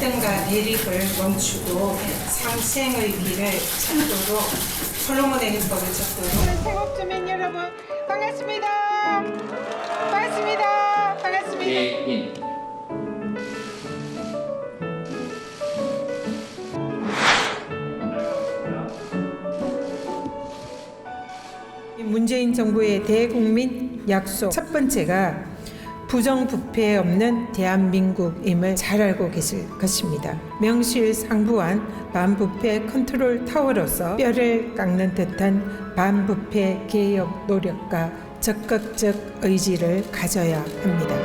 갈등과 대립을 멈추고 상생의 길을 찾도록 솔로몬의 율법을 찾도록 상업주민 여러분 반갑습니다. 반갑습니다. 반갑습니다. 개인 문재인 정부의 대국민 약속 첫 번째가 부정부패 없는 대한민국임을 잘 알고 계실 것입니다. 명실상부한 반부패 컨트롤 타워로서 뼈를 깎는 듯한 반부패 개혁 노력과 적극적 의지를 가져야 합니다.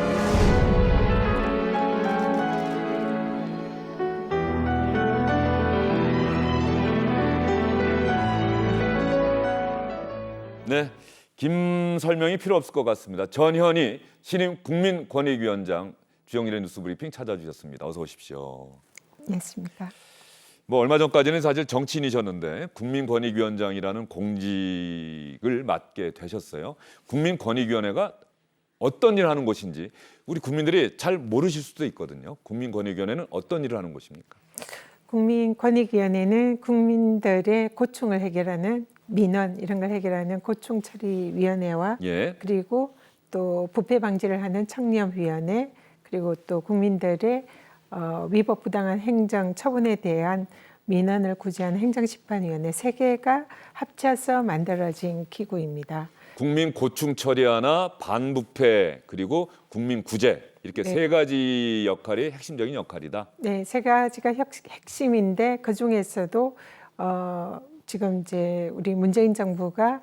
네, 긴 설명이 필요 없을 것 같습니다. 전현희 신임 국민권익위원장 주영일의 뉴스브리핑 찾아주셨습니다. 어서 오십시오. 안녕하십니까. 뭐 얼마 전까지는 사실 정치인이셨는데 국민권익위원장이라는 공직을 맡게 되셨어요. 국민권익위원회가 어떤 일을 하는 곳인지 우리 국민들이 잘 모르실 수도 있거든요. 국민권익위원회는 어떤 일을 하는 곳입니까? 국민권익위원회는 국민들의 고충을 해결하는 민원 이런 걸 해결하는 고충처리위원회와 예. 그리고 또 부패 방지를 하는 청렴위원회 그리고 또 국민들의 위법 부당한 행정 처분에 대한 민원을 구제하는 행정심판위원회 세 개가 합쳐서 만들어진 기구입니다. 국민 고충 처리 하나, 반부패 그리고 국민 구제 이렇게 네. 세 가지 역할이 핵심적인 역할이다. 네, 세 가지가 핵심인데 그 중에서도 지금 이제 우리 문재인 정부가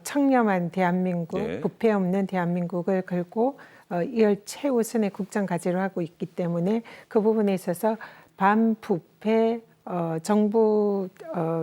청렴한 대한민국, 예. 부패 없는 대한민국을 걸고 이걸 최우선의 국정 과제로 하고 있기 때문에 그 부분에 있어서 반부패 정부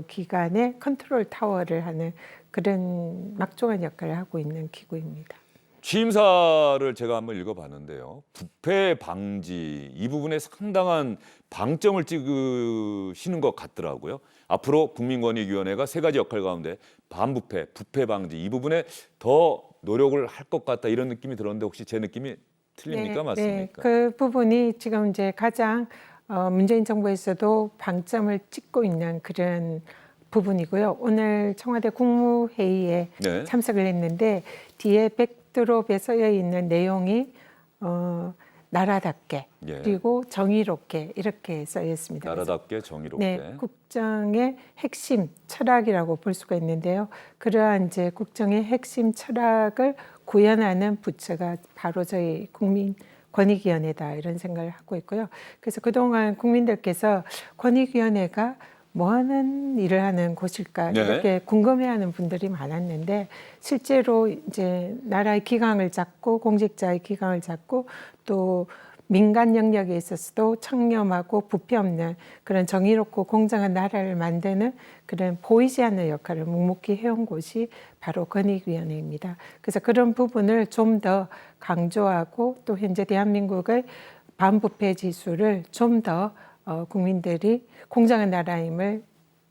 기관의 컨트롤 타워를 하는 그런 막중한 역할을 하고 있는 기구입니다. 취임사를 제가 한번 읽어봤는데요. 부패 방지 이 부분에 상당한 방점을 찍으시는 것 같더라고요. 앞으로 국민권익위원회가 세 가지 역할 가운데 반부패, 부패 방지 이 부분에 더 노력을 할 것 같다 이런 느낌이 들었는데 혹시 제 느낌이 틀립니까? 네, 맞습니까? 네, 그 부분이 지금 이제 가장 문재인 정부에서도 방점을 찍고 있는 그런 부분이고요. 오늘 청와대 국무회의에 네. 참석을 했는데 뒤에 백드롭에 쓰여 있는 내용이 나라답게 예. 그리고 정의롭게 이렇게 쓰여 있습니다. 나라답게 정의롭게. 네, 국정의 핵심 철학이라고 볼 수가 있는데요. 그러한 이제 국정의 핵심 철학을 구현하는 부처가 바로 저희 국민권익위원회다 이런 생각을 하고 있고요. 그래서 그동안 국민들께서 권익위원회가 뭐 하는 일을 하는 곳일까 네. 이렇게 궁금해하는 분들이 많았는데 실제로 이제 나라의 기강을 잡고 공직자의 기강을 잡고 또 민간 영역에 있어서도 청렴하고 부패 없는 그런 정의롭고 공정한 나라를 만드는 그런 보이지 않는 역할을 묵묵히 해온 곳이 바로 권익위원회입니다. 그래서 그런 부분을 좀 더 강조하고 또 현재 대한민국의 반부패 지수를 좀 더 국민들이 공정한 나라임을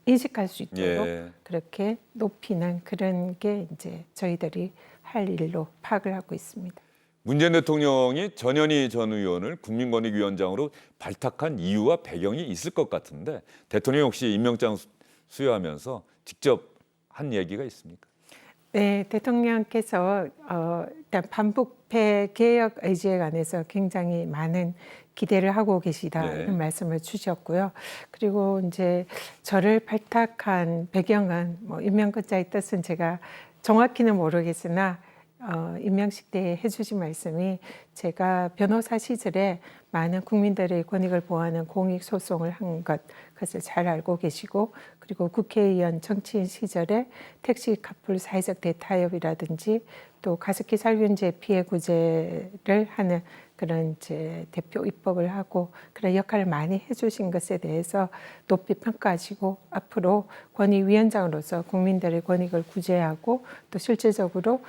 인식할 수 있도록 예. 그렇게 높이는 그런 게 이제 저희들이 할 일로 파악을 하고 있습니다. 문재인 대통령이 전현희 전 의원을 국민권익위원장으로 발탁한 이유와 배경이 있을 것 같은데 대통령이 혹시 임명장 수여하면서 직접 한 얘기가 있습니까? 네, 대통령께서 일단 반부패 개혁 의지에 관해서 굉장히 많은 기대를 하고 계시다 네. 이런 말씀을 주셨고요. 그리고 이제 저를 발탁한 배경은 뭐 임명권자의 뜻은 제가 정확히는 모르겠으나 임명식 때 해주신 말씀이 제가 변호사 시절에 많은 국민들의 권익을 보호하는 공익소송을 한 그것을 잘 알고 계시고 그리고 국회의원 정치인 시절에 택시 카풀 사회적 대타협이라든지 또 가습기 살균제 피해 구제를 하는 그런 이제 대표 입법을 하고 그런 역할을 많이 해주신 것에 대해서 높이 평가하시고 앞으로 권익위원장으로서 국민들의 권익을 구제하고 또 실질적으로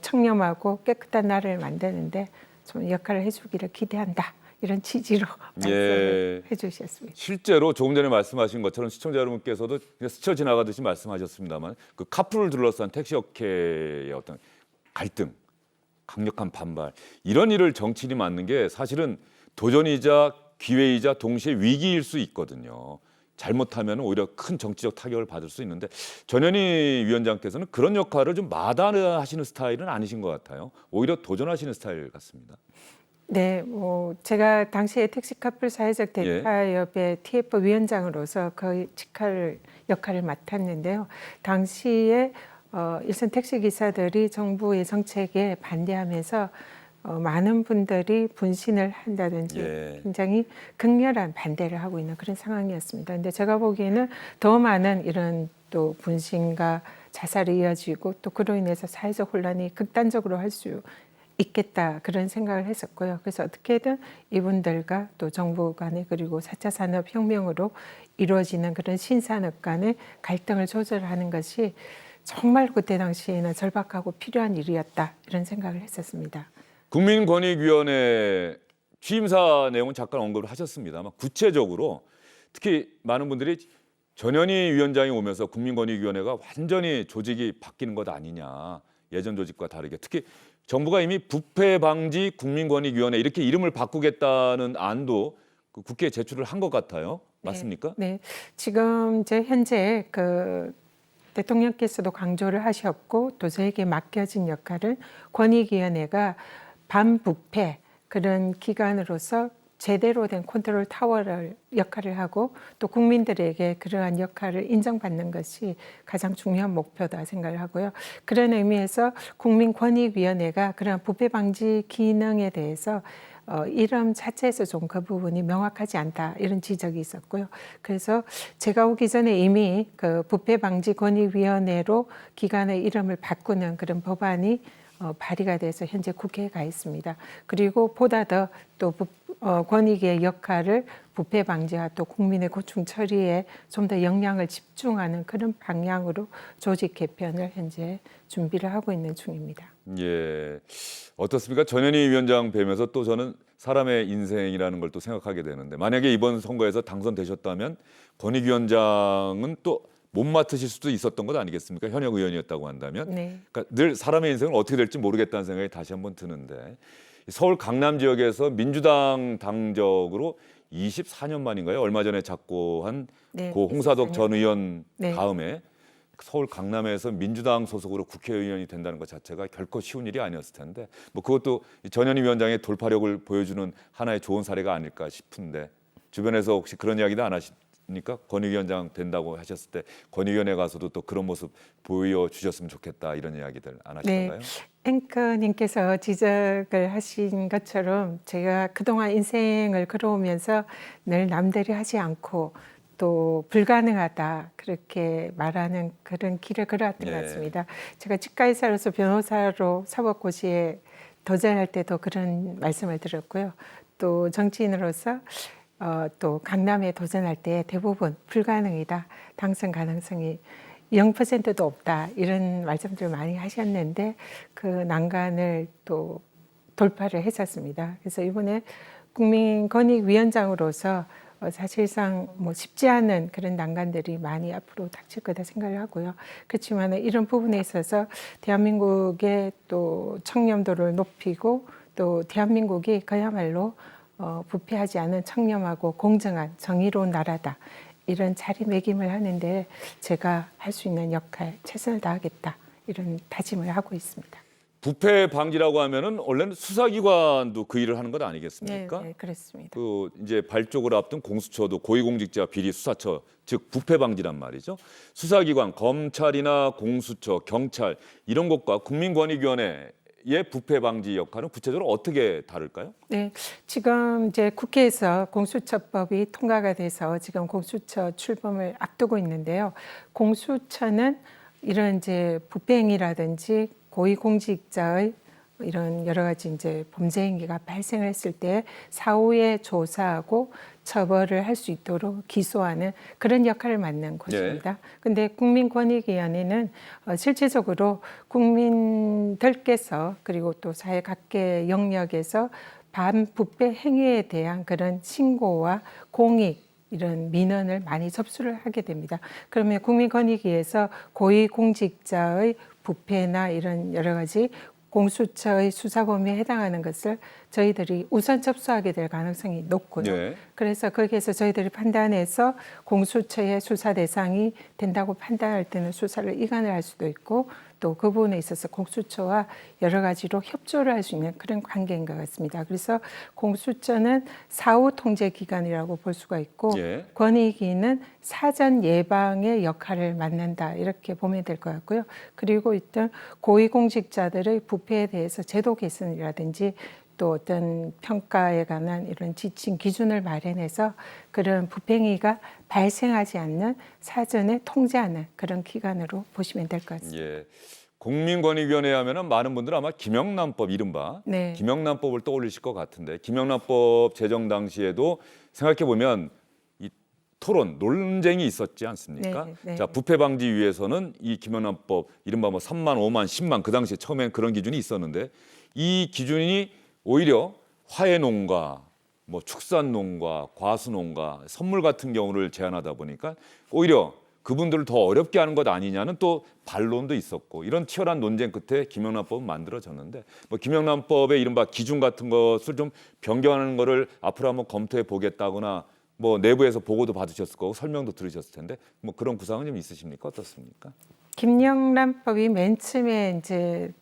청렴하고 깨끗한 나라를 만드는데 좀 역할을 해주기를 기대한다. 이런 취지로 말씀을 해주셨습니다. 실제로 조금 전에 말씀하신 것처럼 시청자 여러분께서도 그냥 스쳐 지나가듯이 말씀하셨습니다만 그 카풀을 둘러싼 택시업계의 어떤 갈등, 강력한 반발 이런 일을 정치인이 맡는 게 사실은 도전이자 기회이자 동시에 위기일 수 있거든요. 잘못하면 오히려 큰 정치적 타격을 받을 수 있는데 전현희 위원장께서는 그런 역할을 좀 마다하시는 스타일은 아니신 것 같아요. 오히려 도전하시는 스타일 같습니다. 네, 뭐 제가 당시에 택시커플 사회적 대타협의 TF 위원장으로서 그 역할을 맡았는데요. 당시에 일선 택시 기사들이 정부의 정책에 반대하면서 많은 분들이 분신을 한다든지 굉장히 극렬한 반대를 하고 있는 그런 상황이었습니다. 근데 제가 보기에는 더 많은 이런 또 분신과 자살이 이어지고 또 그로 인해서 사회적 혼란이 극단적으로 할 수 있겠다 그런 생각을 했었고요. 그래서 어떻게든 이분들과 또 정부 간에 그리고 4차 산업혁명으로 이루어지는 그런 신산업 간의 갈등을 조절하는 것이 정말 그때 당시에는 절박하고 필요한 일이었다 이런 생각을 했었습니다. 국민권익위원회 취임사 내용은 잠깐 언급을 하셨습니다만 구체적으로 특히 많은 분들이 전현희 위원장이 오면서 국민권익위원회가 완전히 조직이 바뀌는 것 아니냐. 예전 조직과 다르게. 특히 정부가 이미 부패방지 국민권익위원회 이렇게 이름을 바꾸겠다는 안도 국회에 제출을 한 것 같아요. 맞습니까? 네. 지금 이제 현재 그 대통령께서도 강조를 하셨고 또 저에게 맡겨진 역할은 권익위원회가 반부패 그런 기관으로서 제대로 된 컨트롤 타워를 역할을 하고 또 국민들에게 그러한 역할을 인정받는 것이 가장 중요한 목표다 생각을 하고요. 그런 의미에서 국민권익위원회가 그런 부패 방지 기능에 대해서 이름 자체에서 좀 그 부분이 명확하지 않다 이런 지적이 있었고요. 그래서 제가 오기 전에 이미 그 부패 방지 권익위원회로 기관의 이름을 바꾸는 그런 법안이 발의가 돼서 현재 국회에 가 있습니다. 그리고 보다 더 또 권익의 역할을 부패 방지와 또 국민의 고충 처리에 좀 더 역량을 집중하는 그런 방향으로 조직 개편을 현재 준비를 하고 있는 중입니다. 예, 어떻습니까? 전현희 위원장 뵈면서 또 저는 사람의 인생이라는 걸 또 생각하게 되는데 만약에 이번 선거에서 당선되셨다면 권익위원장은 또 못 맡으실 수도 있었던 것 아니겠습니까? 현역 의원이었다고 한다면. 네. 그러니까 늘 사람의 인생은 어떻게 될지 모르겠다는 생각이 다시 한번 드는데 서울 강남 지역에서 민주당 당적으로 24년 만인가요? 얼마 전에 작고한 네, 고 홍사덕 전 의원 네. 다음에 서울 강남에서 민주당 소속으로 국회의원이 된다는 것 자체가 결코 쉬운 일이 아니었을 텐데 뭐 그것도 전현희 위원장의 돌파력을 보여주는 하나의 좋은 사례가 아닐까 싶은데 주변에서 혹시 그런 이야기도 안 하십니까? 권익위원장 된다고 하셨을 때 권익위원회 가서도 또 그런 모습 보여주셨으면 좋겠다 이런 이야기들 안 하시던가요? 앵커님께서 지적을 하신 것처럼 제가 그동안 인생을 걸어오면서 늘 남들이 하지 않고 또 불가능하다 그렇게 말하는 그런 길을 걸어왔던 것 같습니다. 제가 치과의사로서 변호사로 사법고시에 도전할 때도 그런 말씀을 드렸고요. 또 정치인으로서 또 강남에 도전할 때 대부분 불가능이다. 당선 가능성이 0%도 없다. 이런 말씀들을 많이 하셨는데 그 난관을 또 돌파를 했었습니다. 그래서 이번에 국민권익위원장으로서 사실상 뭐 쉽지 않은 그런 난관들이 많이 앞으로 닥칠 거다 생각을 하고요. 그렇지만 이런 부분에 있어서 대한민국의 또 청렴도를 높이고 또 대한민국이 그야말로 부패하지 않은 청렴하고 공정한 정의로운 나라다. 이런 자리매김을 하는데 제가 할 수 있는 역할 최선을 다하겠다. 이런 다짐을 하고 있습니다. 부패 방지라고 하면은 원래는 수사기관도 그 일을 하는 것 아니겠습니까? 네, 그렇습니다. 그 이제 발족을 앞둔 공수처도 고위공직자 비리 수사처 즉 부패 방지란 말이죠. 수사기관 검찰이나 공수처, 경찰 이런 것과 국민권익위원회의 부패 방지 역할은 구체적으로 어떻게 다를까요? 네, 지금 이제 국회에서 공수처법이 통과가 돼서 지금 공수처 출범을 앞두고 있는데요. 공수처는 이런 이제 부패 행위라든지 고위공직자의 이런 여러 가지 이제 범죄 행위가 발생했을 때 사후에 조사하고 처벌을 할 수 있도록 기소하는 그런 역할을 맡는 곳입니다. 그런데 국민권익위원회는 실질적으로 국민들께서 그리고 또 사회 각계 영역에서 반부패 행위에 대한 그런 신고와 공익 이런 민원을 많이 접수를 하게 됩니다. 그러면 국민권익위에서 고위공직자의 부패나 이런 여러 가지 공수처의 수사 범위에 해당하는 것을 저희들이 우선 접수하게 될 가능성이 높고요. 예. 그래서 거기에서 저희들이 판단해서 공수처의 수사 대상이 된다고 판단할 때는 수사를 이관을 할 수도 있고 또 그 부분에 있어서 공수처와 여러 가지로 협조를 할 수 있는 그런 관계인 것 같습니다. 그래서 공수처는 사후 통제 기관이라고 볼 수가 있고 예. 권익위는 사전 예방의 역할을 맡는다 이렇게 보면 될 것 같고요. 그리고 일단 고위공직자들의 부패에 대해서 제도 개선이라든지 또 어떤 평가에 관한 이런 지침 기준을 마련해서 그런 부패행위가 발생하지 않는 사전에 통제하는 그런 기관으로 보시면 될 것 같습니다. 예. 국민권익위원회 하면은 많은 분들은 아마 김영란법 이른바 네. 김영란법을 떠올리실 것 같은데 김영란법 제정 당시에도 생각해 보면 이 토론 논쟁이 있었지 않습니까? 네, 네. 자, 부패 방지 위해서는 이 김영란법 이른바 뭐 3만, 5만, 10만 그 당시에 처음엔 그런 기준이 있었는데 이 기준이 오히려 화훼농가, 뭐 축산농가, 과수농가, 선물 같은 경우를 제한하다 보니까 오히려 그분들을 더 어렵게 하는 것 아니냐는 또 반론도 있었고 이런 치열한 논쟁 끝에 김영란법은 만들어졌는데 뭐 김영란법의 이른바 기준 같은 것을 좀 변경하는 거를 앞으로 한번 검토해 보겠다거나 뭐 내부에서 보고도 받으셨을 거고 설명도 들으셨을 텐데 뭐 그런 구상은 좀 있으십니까? 어떻습니까? 김영란법이 맨 처음에 이제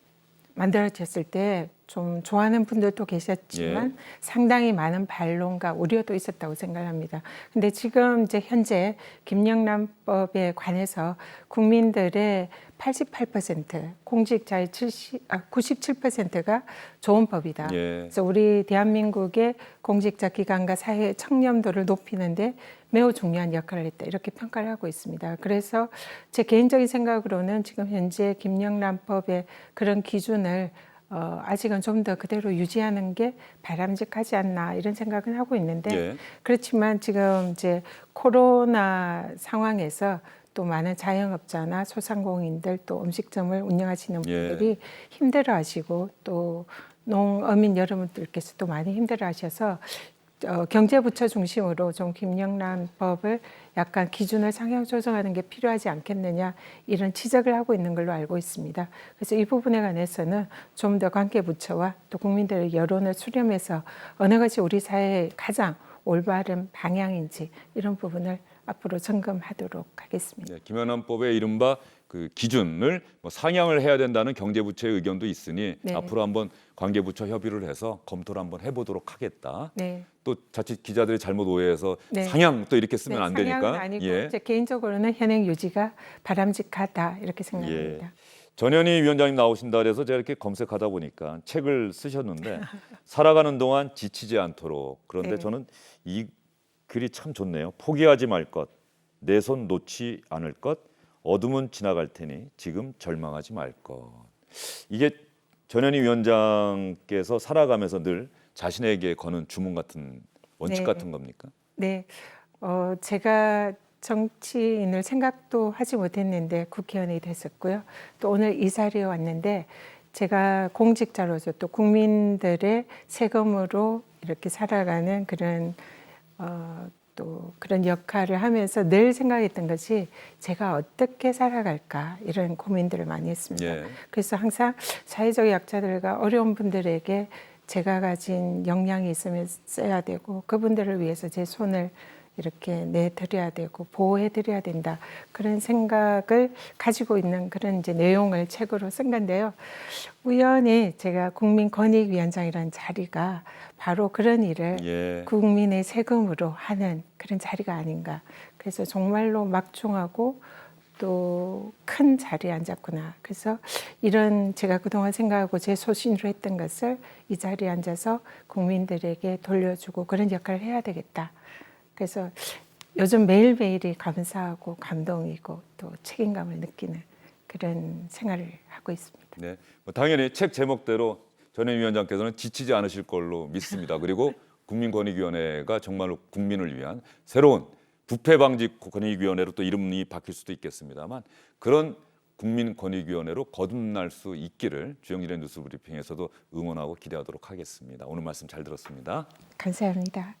만들어졌을 때 좀 좋아하는 분들도 계셨지만 예. 상당히 많은 반론과 우려도 있었다고 생각합니다. 근데 지금 이제 현재 김영란법에 관해서 국민들의 88% 공직자의 97%가 좋은 법이다. 예. 그래서 우리 대한민국의 공직자 기관과 사회 청렴도를 높이는데 매우 중요한 역할을 했다. 이렇게 평가를 하고 있습니다. 그래서 제 개인적인 생각으로는 지금 현재 김영란법의 그런 기준을 아직은 좀 더 그대로 유지하는 게 바람직하지 않나 이런 생각은 하고 있는데 예. 그렇지만 지금 이제 코로나 상황에서 또 많은 자영업자나 소상공인들 또 음식점을 운영하시는 분들이 힘들어하시고 또 농어민 여러분들께서도 많이 힘들어하셔서 경제부처 중심으로 좀 김영란법을 약간 기준을 상향 조정하는 게 필요하지 않겠느냐 이런 지적을 하고 있는 걸로 알고 있습니다. 그래서 이 부분에 관해서는 좀 더 관계부처와 또 국민들의 여론을 수렴해서 어느 것이 우리 사회의 가장 올바른 방향인지 이런 부분을 앞으로 점검하도록 하겠습니다. 네, 김영란법의 이른바 그 기준을 뭐 상향을 해야 된다는 경제부처의 의견도 있으니 네. 앞으로 한번 관계부처 협의를 해서 검토를 한번 해보도록 하겠다. 네. 또 자칫 기자들이 잘못 오해해서 네. 상향 또 이렇게 쓰면 안 상향은 되니까. 아니고 예. 제 개인적으로는 현행 유지가 바람직하다 이렇게 생각합니다. 전현희 위원장님 나오신다 그래서 제가 이렇게 검색하다 보니까 책을 쓰셨는데 살아가는 동안 지치지 않도록 그런데 네. 저는 이 글이 참 좋네요. 포기하지 말 것, 내 손 놓지 않을 것, 어둠은 지나갈 테니 지금 절망하지 말 것. 이게 전현희 위원장께서 살아가면서 늘 자신에게 거는 주문 같은 원칙 네. 같은 겁니까? 네, 제가 정치인을 생각도 하지 못했는데 국회의원이 됐었고요. 또 오늘 이 자리에 왔는데 제가 공직자로서 또 국민들의 세금으로 이렇게 살아가는 그런 또 그런 역할을 하면서 늘 생각했던 것이 제가 어떻게 살아갈까 이런 고민들을 많이 했습니다. 예. 그래서 항상 사회적 약자들과 어려운 분들에게 제가 가진 역량이 있으면 써야 되고 그분들을 위해서 제 손을 이렇게 내드려야 되고 보호해드려야 된다 그런 생각을 가지고 있는 그런 이제 내용을 책으로 쓴 건데요. 우연히 제가 국민권익위원장이라는 자리가 바로 그런 일을 예. 국민의 세금으로 하는 그런 자리가 아닌가. 그래서 정말로 막중하고 또 큰 자리에 앉았구나. 그래서 이런 제가 그동안 생각하고 제 소신으로 했던 것을 이 자리에 앉아서 국민들에게 돌려주고 그런 역할을 해야 되겠다. 그래서 요즘 매일매일이 감사하고 감동이고 또 책임감을 느끼는 그런 생활을 하고 있습니다. 네, 뭐 당연히 책 제목대로 전현희 위원장께서는 지치지 않으실 걸로 믿습니다. 그리고 국민권익위원회가 정말로 국민을 위한 새로운 부패방지권익위원회로 또 이름이 바뀔 수도 있겠습니다만 그런 국민권익위원회로 거듭날 수 있기를 주영진의 뉴스브리핑에서도 응원하고 기대하도록 하겠습니다. 오늘 말씀 잘 들었습니다. 감사합니다.